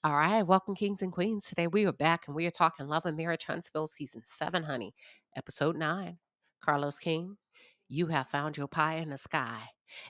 All right, welcome, kings and queens. Today we are back and we are talking Love and Marriage Huntsville season 7, honey, episode 9. Carlos King, you have found your pie in the sky,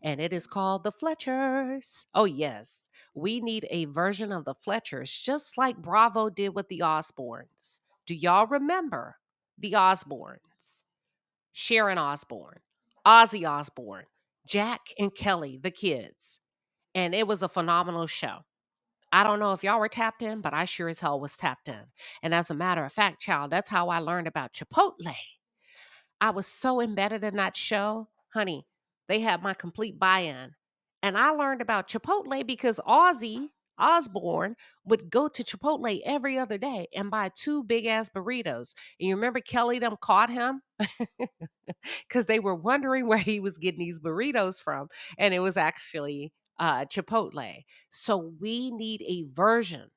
and it is called the Fletchers. Oh, yes, we need a version of the Fletchers, just like Bravo did with the Osbournes. Do y'all remember the Osbournes? Sharon Osbourne, Ozzy Osbourne, Jack and Kelly, the kids. And it was a phenomenal show. I don't know if y'all were tapped in, but I sure as hell was tapped in. And as a matter of fact, child, that's how I learned about Chipotle. I was so embedded in that show. Honey, they had my complete buy-in. And I learned about Chipotle because Ozzy Osbourne would go to Chipotle every other day and buy two big ass burritos. And you remember Kelly them caught him because they were wondering where he was getting these burritos from. And it was actually Chipotle. So we need a version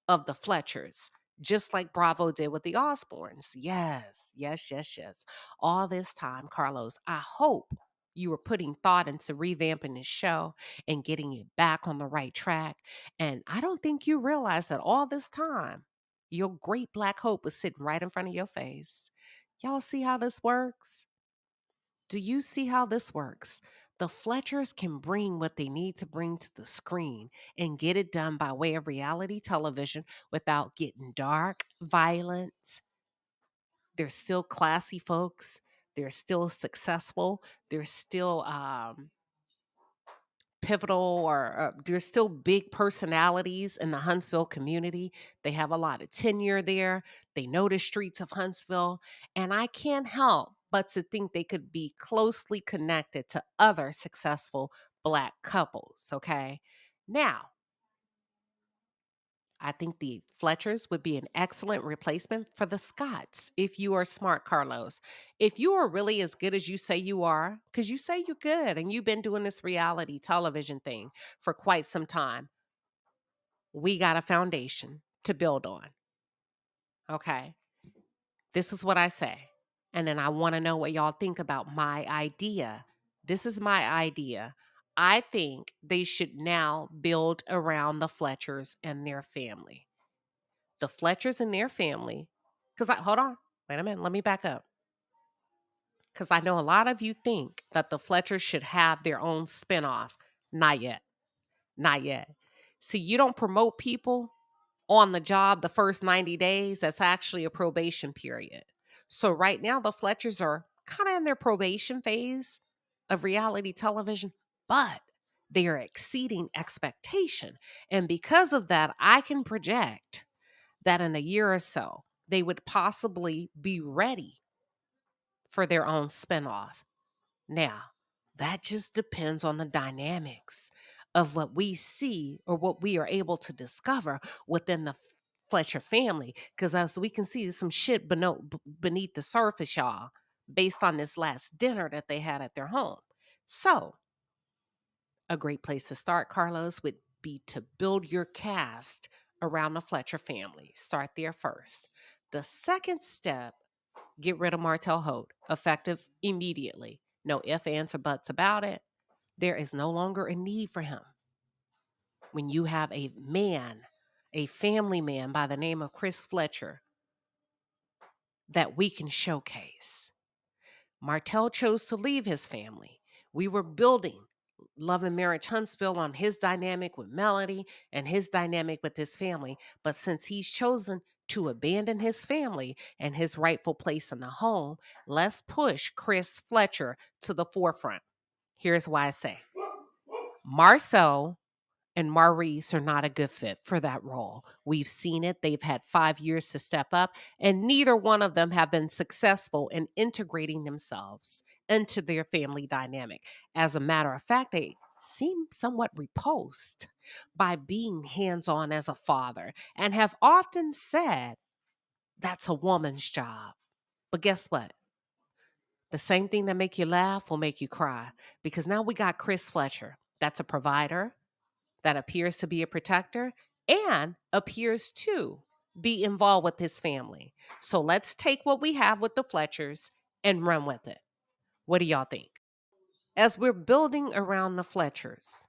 of the Fletchers, just like Bravo did with the Osbournes. Yes, yes, yes, yes. All this time, Carlos, I hope you were putting thought into revamping this show and getting it back on the right track. And I don't think you realize that all this time, your great black hope was sitting right in front of your face. Y'all see how this works? Do you see how this works? The Fletchers can bring what they need to bring to the screen and get it done by way of reality television without getting dark, violent. They're still classy folks. They're still successful. They're still pivotal or there's still big personalities in the Huntsville community. They have a lot of tenure there. They know the streets of Huntsville. And I can't help but to think they could be closely connected to other successful Black couples. Okay. Now, I think the Fletchers would be an excellent replacement for the Scotts if you are smart, Carlos. If you are really as good as you say you are, because you say you're good and you've been doing this reality television thing for quite some time, we got a foundation to build on. Okay. This is what I say. And then I want to know what y'all think about my idea. This is my idea. I think they should now build around the Fletchers and their family. The Fletchers and their family, because I hold on, wait a minute, let me back up. Because I know a lot of you think that the Fletchers should have their own spinoff. Not yet. Not yet. See, you don't promote people on the job the first 90 days. That's actually a probation period. So right now, the Fletchers are kind of in their probation phase of reality television, but they are exceeding expectation. And because of that, I can project that in a year or so, they would possibly be ready for their own spinoff. Now, that just depends on the dynamics of what we see or what we are able to discover within the Fletcher family. Because as we can see, some shit beneath the surface, y'all, based on this last dinner that they had at their home. So, a great place to start, Carlos, would be to build your cast around the Fletcher family. Start there first. The second step, get rid of Martell Holt, effective immediately. No ifs, ands, or buts about it. There is no longer a need for him. When you have a man, a family man by the name of Chris Fletcher that we can showcase. Martell chose to leave his family. We were building Love and Marriage Huntsville on his dynamic with Melody and his dynamic with his family. But since he's chosen to abandon his family and his rightful place in the home, let's push Chris Fletcher to the forefront. Here's why I say Marcel and Maurice are not a good fit for that role. We've seen it. They've had 5 years to step up, and neither one of them have been successful in integrating themselves into their family dynamic. As a matter of fact, they seem somewhat repulsed by being hands on as a father and have often said that's a woman's job. But guess what? The same thing that make you laugh will make you cry because now we got Chris Fletcher. That's a provider that appears to be a protector and appears to be involved with his family. So let's take what we have with the Fletchers and run with it. What do y'all think? As we're building around the Fletchers,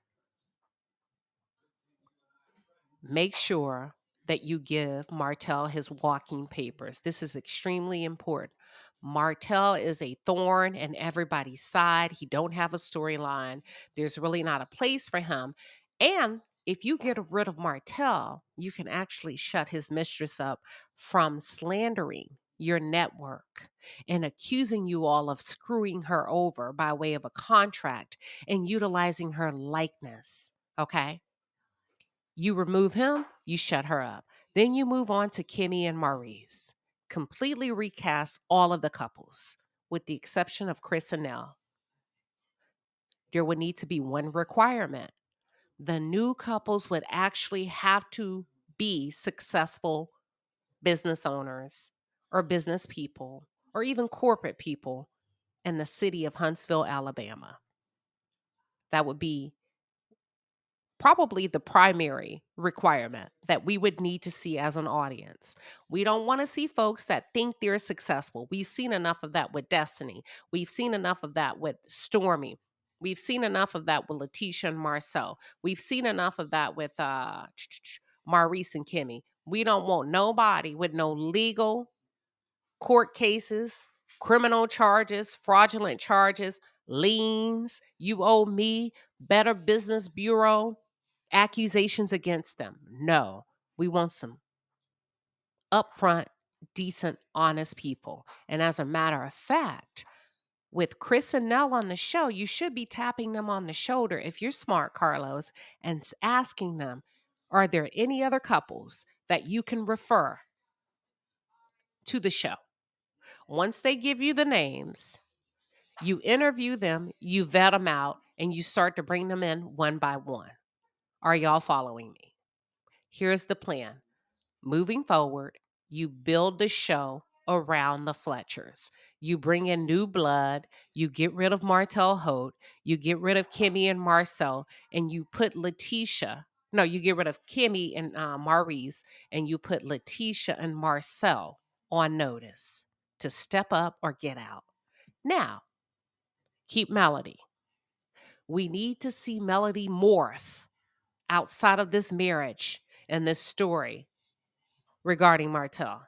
Make sure that you give Martell his walking papers. This is extremely important. Martell is a thorn in everybody's side. He don't have a storyline. There's really not a place for him. And if you get rid of Martell, you can actually shut his mistress up from slandering your network and accusing you all of screwing her over by way of a contract and utilizing her likeness. Okay? You remove him, you shut her up. Then you move on to Kimmy and Maurice. Completely recast all of the couples, with the exception of Chris and Nell. There would need to be one requirement. The new couples would actually have to be successful business owners or business people or even corporate people in the city of Huntsville, Alabama. That would be probably the primary requirement that we would need to see as an audience. We don't want to see folks that think they're successful. We've seen enough of that with Destiny. We've seen enough of that with Stormy. We've seen enough of that with Letitia and Marcel. We've seen enough of that with Maurice and Kimmy. We don't want nobody with no legal court cases, criminal charges, fraudulent charges, liens, you owe me, Better Business Bureau, accusations against them. No, we want some upfront, decent, honest people. And as a matter of fact, with Chris and Nell on the show, you should be tapping them on the shoulder if you're smart, Carlos, and asking them, are there any other couples that you can refer to the show? Once they give you the names, you interview them, you vet them out, and you start to bring them in one by one. Are y'all following me? Here's the plan. Moving forward, you build the show around the Fletchers. You bring in new blood, you get rid of Martellholt, you get rid of Kimmy and Marcel, and you put Letitia. No, you get rid of Kimmy and Maurice, and you put Letitia and Marcel on notice to step up or get out. Now, keep Melody. We need to see Melody morph outside of this marriage and this story regarding Martell.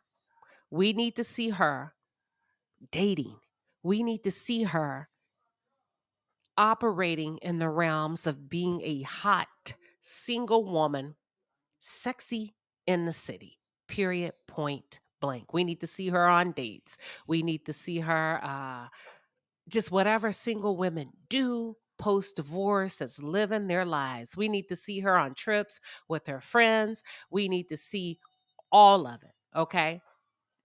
We need to see her dating. We need to see her operating in the realms of being a hot single woman, sexy in the city. Period. Point blank. We need to see her on dates. We need to see her just whatever single women do post divorce that's living their lives. We need to see her on trips with her friends. We need to see all of it. Okay.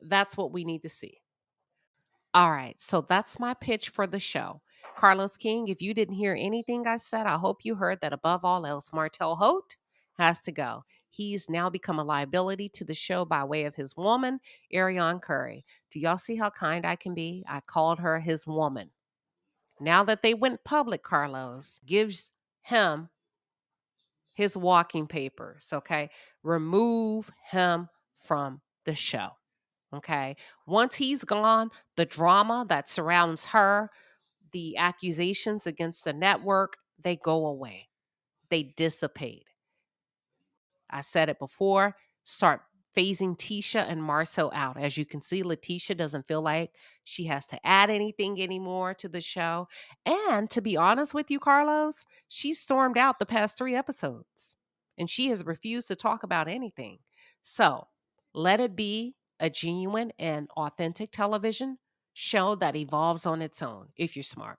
That's what we need to see. All right. So that's my pitch for the show. Carlos King, if you didn't hear anything I said, I hope you heard that above all else, Martellholt has to go. He's now become a liability to the show by way of his woman, Ariane Curry. Do y'all see how kind I can be? I called her his woman. Now that they went public, Carlos gives him his walking papers. Okay. Remove him from the show. Okay. Once he's gone, the drama that surrounds her, the accusations against the network, they go away. They dissipate. I said it before, start phasing Tisha and Marcel out. As you can see, Letitia doesn't feel like she has to add anything anymore to the show. And to be honest with you, Carlos, she stormed out the past 3 episodes and she has refused to talk about anything. So let it be a genuine and authentic television show that evolves on its own if you're smart.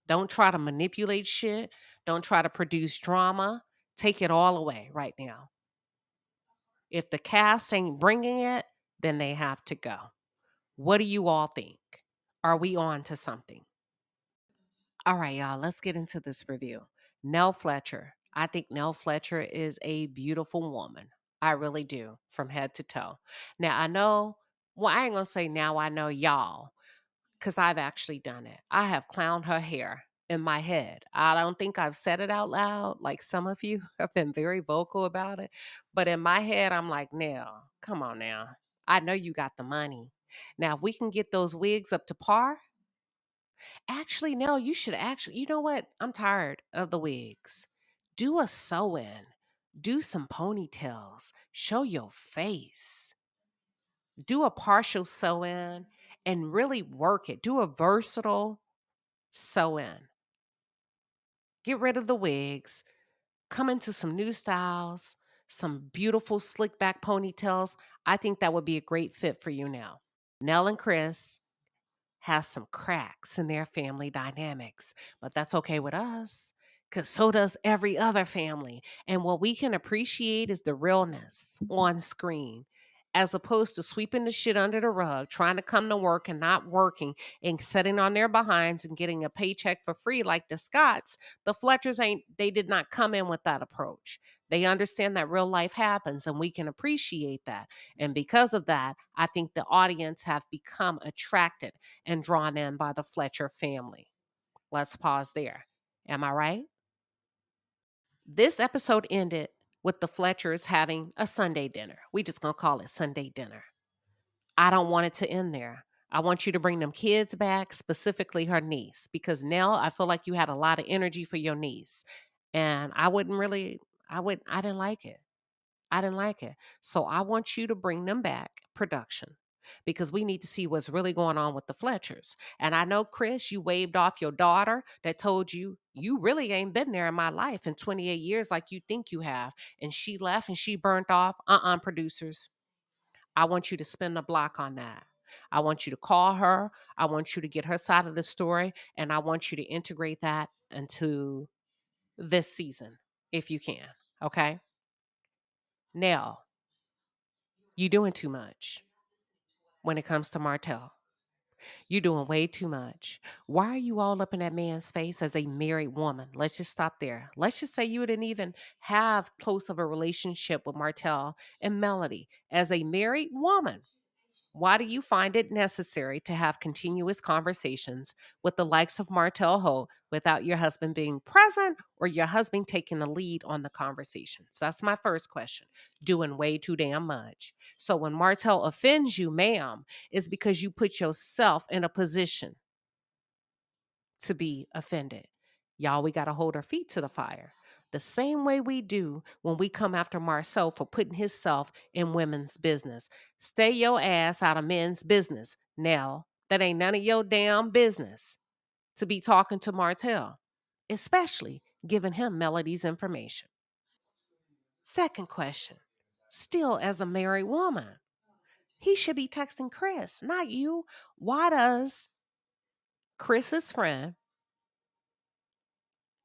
Don't try to manipulate shit. Don't try to produce drama. Take it all away right now. If the cast ain't bringing it, then they have to go. What do you all think? Are we on to something? All right, y'all, let's get into this review. Nell Fletcher. I think Nell Fletcher is a beautiful woman. I really do, from head to toe. Now, I know, well, I ain't going to say now I know y'all, because I've actually done it. I have clowned her hair in my head. I don't think I've said it out loud like some of you have been very vocal about it. But in my head, I'm like, Nell, come on now. I know you got the money. Now, if we can get those wigs up to par, actually, Nell, you should actually, you know what? I'm tired of the wigs. Do a sew in. Do some ponytails. Show your face. Do a partial sew in and really work it. Do a versatile sew in. Get rid of the wigs. Come into some new styles, some beautiful slick back ponytails. I think that would be a great fit for you now. Nell and Chris has some cracks in their family dynamics, but that's okay with us because so does every other family. And what we can appreciate is the realness on screen. As opposed to sweeping the shit under the rug, trying to come to work and not working and sitting on their behinds and getting a paycheck for free like the Scotts, the Fletchers they did not come in with that approach. They understand that real life happens and we can appreciate that. And because of that, I think the audience have become attracted and drawn in by the Fletcher family. Let's pause there. Am I right? This episode ended with the Fletchers having a Sunday dinner. We just gonna call it Sunday dinner. I don't want it to end there. I want you to bring them kids back, specifically her niece, because Nell, I feel like you had a lot of energy for your niece. And I didn't like it. I didn't like it. So I want you to bring them back, production, because we need to see what's really going on with the Fletchers. And I know, Chris, you waved off your daughter that told you you really ain't been there in my life in 28 years like you think you have. And she left and she burnt off. Producers. I want you to spin the block on that. I want you to call her. I want you to get her side of the story. And I want you to integrate that into this season if you can. Okay. Now, you doing too much when it comes to Martell. You're doing way too much. Why are you all up in that man's face as a married woman? Let's just stop there. Let's just say you didn't even have close of a relationship with Martell and Melody. As a married woman, why do you find it necessary to have continuous conversations with the likes of Martellholt without your husband being present or your husband taking the lead on the conversations? That's my first question. Doing way too damn much. So when Martell offends you, ma'am, it's because you put yourself in a position to be offended. Y'all, we got to hold our feet to the fire. The same way we do when we come after Marcel for putting himself in women's business. Stay your ass out of men's business. Now, that ain't none of your damn business to be talking to Martell, especially giving him Melody's information. Second question, still as a married woman, he should be texting Chris, not you. Why does Chris's friend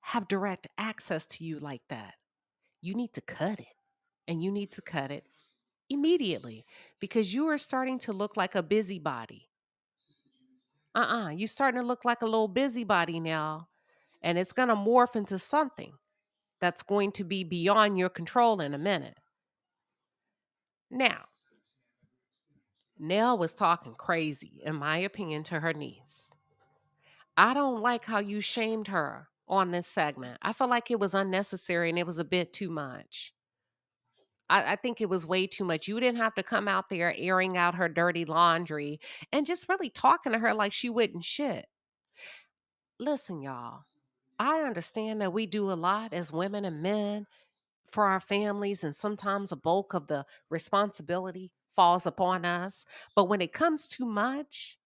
have direct access to you like that? You need to cut it. And you need to cut it immediately because you are starting to look like a busybody. You're starting to look like a little busybody now. And it's going to morph into something that's going to be beyond your control in a minute. Now, Nell was talking crazy, in my opinion, to her niece. I don't like how you shamed her on this segment. I feel like it was unnecessary and it was a bit too much. I think it was way too much. You didn't have to come out there airing out her dirty laundry and just really talking to her like she wouldn't shit. Listen, y'all, I understand that we do a lot as women and men for our families, and sometimes a bulk of the responsibility falls upon us. But when it becomes too much,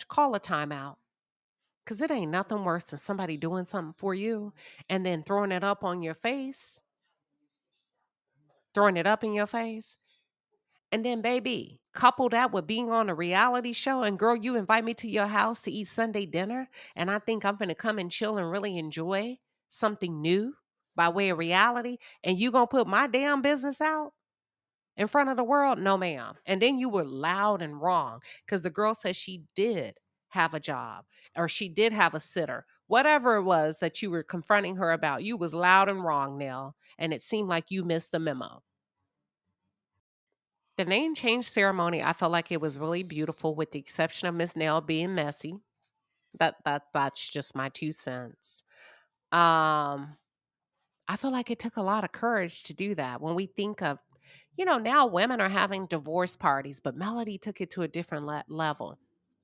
call a timeout. Because it ain't nothing worse than somebody doing something for you and then throwing it up on your face, throwing it up in your face. And then, baby, couple that with being on a reality show, and girl, you invite me to your house to eat Sunday dinner, and I think I'm gonna come and chill and really enjoy something new by way of reality, and you gonna put my damn business out in front of the world? No, ma'am. And then you were loud and wrong because the girl said she did have a job or she did have a sitter. Whatever it was that you were confronting her about, you was loud and wrong, Nell, and it seemed like you missed the memo. The name change ceremony, I felt like it was really beautiful with the exception of Miss Nell being messy. That's just my 2 cents. Um, I feel like it took a lot of courage to do that. When we think of, now women are having divorce parties, but Melody took it to a different level.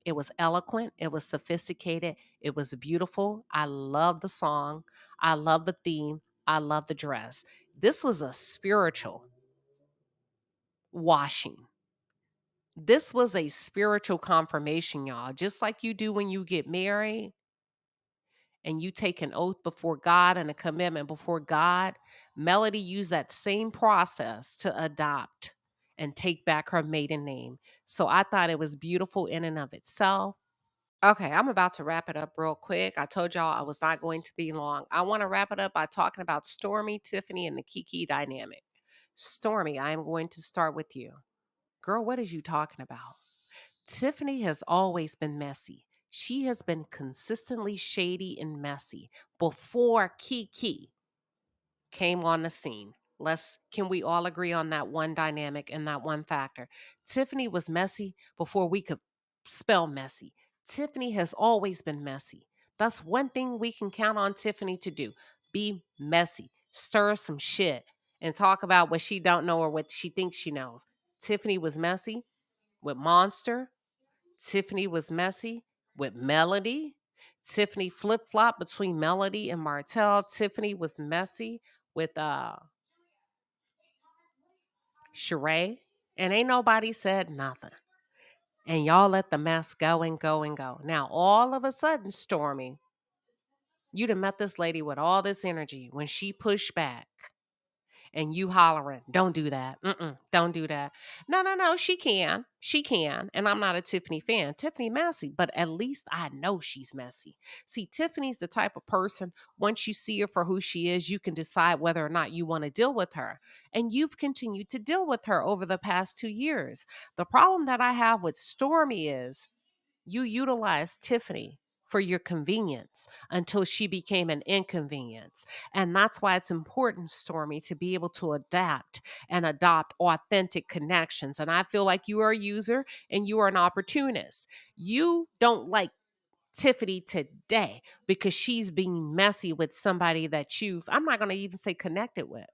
It was eloquent, it was sophisticated, it was beautiful. I love the song. I love the theme. I love the dress. This was a spiritual washing. This was a spiritual confirmation, y'all. Just like you do when you get married and you take an oath before God and a commitment before God, Melody used that same process to adopt and take back her maiden name. So I thought it was beautiful in and of itself. Okay, I'm about to wrap it up real quick. I told y'all I was not going to be long. I want to wrap it up by talking about Stormy, Tiffany, and the Kiki dynamic. Stormy, I am going to start with you. Girl, what is you talking about? Tiffany has always been messy. She has been consistently shady and messy before Kiki came on the scene. Can we all agree on that one dynamic and that one factor? Tiffany was messy before we could spell messy. Tiffany has always been messy. That's one thing we can count on Tiffany to do. Be messy. Stir some shit and talk about what she don't know or what she thinks she knows. Tiffany was messy with Monster. Tiffany was messy with Melody. Tiffany flip-flopped between Melody and Martell. Tiffany was messy with Sheree. And ain't nobody said nothing. And y'all let the mess go and go and go. Now, all of a sudden, Stormy, you done met this lady with all this energy. When she pushed back, and you hollering, don't do that. Don't do that. No, no, no. She can. She can. And I'm not a Tiffany fan. Tiffany messy, but at least I know she's messy. See, Tiffany's the type of person, once you see her for who she is, you can decide whether or not you want to deal with her. And you've continued to deal with her over the past 2 years. The problem that I have with Stormy is you utilized Tiffany for your convenience until she became an inconvenience. And that's why it's important, Stormy, to be able to adapt and adopt authentic connections. And I feel like you are a user and you are an opportunist. You don't like Tiffany today because she's being messy with somebody that I'm not going to even say connected with,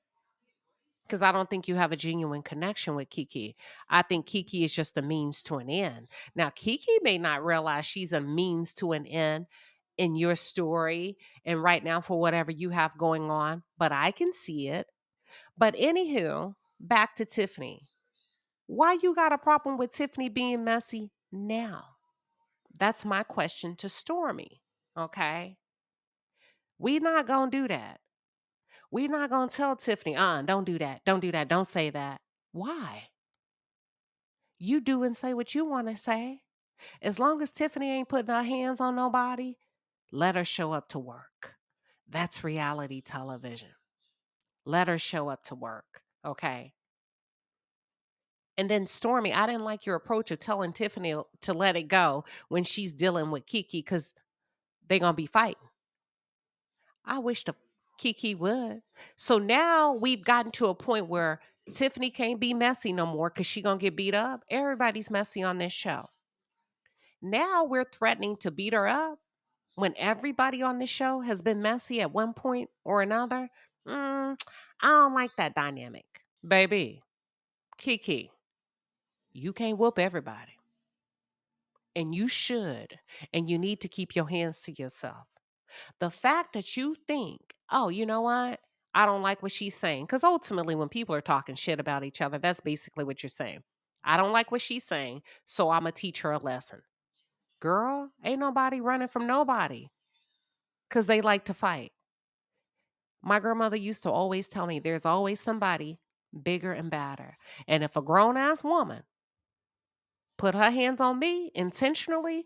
because I don't think you have a genuine connection with Kiki. I think Kiki is just a means to an end. Now, Kiki may not realize she's a means to an end in your story and right now for whatever you have going on, but I can see it. But anywho, back to Tiffany. Why you got a problem with Tiffany being messy now? That's my question to Stormy. Okay. We not gonna do that. We not gonna tell Tiffany, don't do that. Don't do that. Don't say that. Why? You do and say what you want to say. As long as Tiffany ain't putting her hands on nobody, let her show up to work. That's reality television. Let her show up to work. Okay. And then Stormy, I didn't like your approach of telling Tiffany to let it go when she's dealing with Kiki because they're going to be fighting. I wish the Kiki would. So now we've gotten to a point where Tiffany can't be messy no more because she going to get beat up. Everybody's messy on this show. Now we're threatening to beat her up when everybody on the show has been messy at one point or another. I don't like that dynamic. Baby, Kiki, you can't whoop everybody. And you should. And you need to keep your hands to yourself. The fact that you think, oh, you know what? I don't like what she's saying. Because ultimately, when people are talking shit about each other, that's basically what you're saying. I don't like what she's saying, so I'm going to teach her a lesson. Girl, ain't nobody running from nobody because they like to fight. My grandmother used to always tell me there's always somebody bigger and badder. And if a grown ass woman put her hands on me intentionally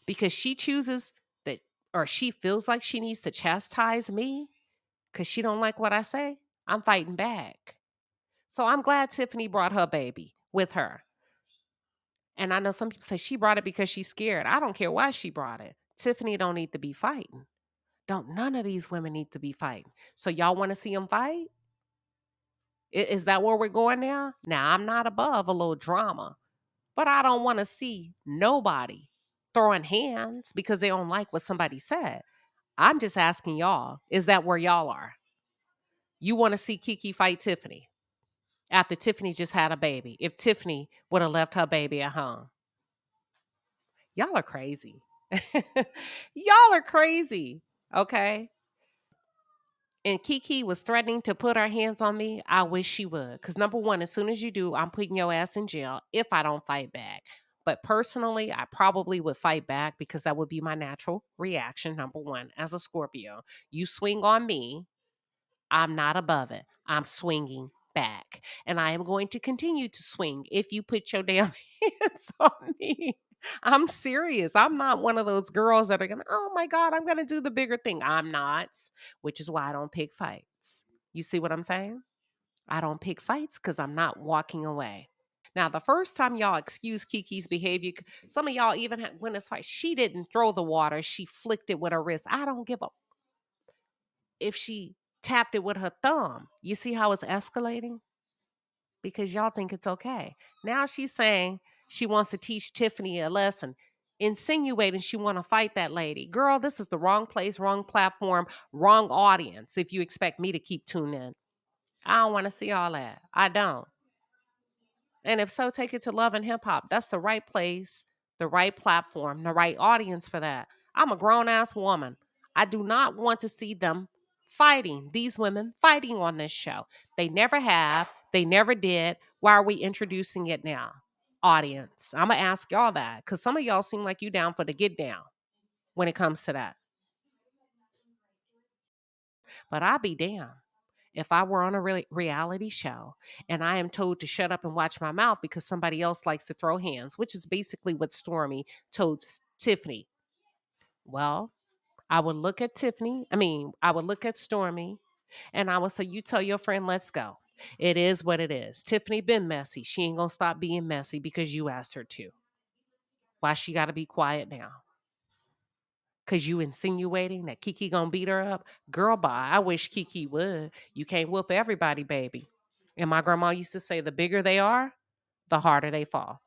because she chooses that, or she feels like she needs to chastise me because she don't like what I say, I'm fighting back. So I'm glad Tiffany brought her baby with her. And I know some people say she brought it because she's scared. I don't care why she brought it. Tiffany don't need to be fighting. Don't none of these women need to be fighting. So y'all want to see them fight? Is that where we're going now? Now, I'm not above a little drama, but I don't want to see nobody throwing hands because they don't like what somebody said. I'm just asking y'all, is that where y'all are? You want to see Kiki fight Tiffany after Tiffany just had a baby? If Tiffany would have left her baby at home, y'all are crazy. Y'all are crazy. Okay. and Kiki was threatening to put her hands on me, I wish she would. Because number one, as soon as you do, I'm putting your ass in jail if I don't fight back. But personally, I probably would fight back because that would be my natural reaction. Number one, as a Scorpio, you swing on me, I'm not above it. I'm swinging back. And I am going to continue to swing if you put your damn hands on me. I'm serious. I'm not one of those girls that are going to, oh my God, I'm going to do the bigger thing. I'm not, which is why I don't pick fights. You see what I'm saying? I don't pick fights because I'm not walking away. Now, the first time y'all excuse Kiki's behavior, some of y'all even had when it's fight, she didn't throw the water, she flicked it with her wrist. I don't give a if she tapped it with her thumb. You see how it's escalating? Because y'all think it's okay. Now she's saying she wants to teach Tiffany a lesson, insinuating she want to fight that lady. Girl, this is the wrong place, wrong platform, wrong audience if you expect me to keep tuning in. I don't want to see all that. I don't. And if so, take it to Love and Hip Hop. That's the right place, the right platform, the right audience for that. I'm a grown ass woman. I do not want to see them fighting, these women fighting on this show. They never have, they never did. Why are we introducing it now? Audience. I'm going to ask y'all that because some of y'all seem like you down for the get down when it comes to that. But I'll be damned if I were on a reality show and I am told to shut up and watch my mouth because somebody else likes to throw hands, which is basically what Stormy told Tiffany. Well, I would look at Tiffany. I would look at Stormy and I would say, you tell your friend, let's go. It is what it is. Tiffany been messy. She ain't going to stop being messy because you asked her to. Why she got to be quiet now? Cause you insinuating that Kiki gonna beat her up? Girl, bye. I wish Kiki would. You can't whoop everybody, baby. And my grandma used to say, the bigger they are, the harder they fall.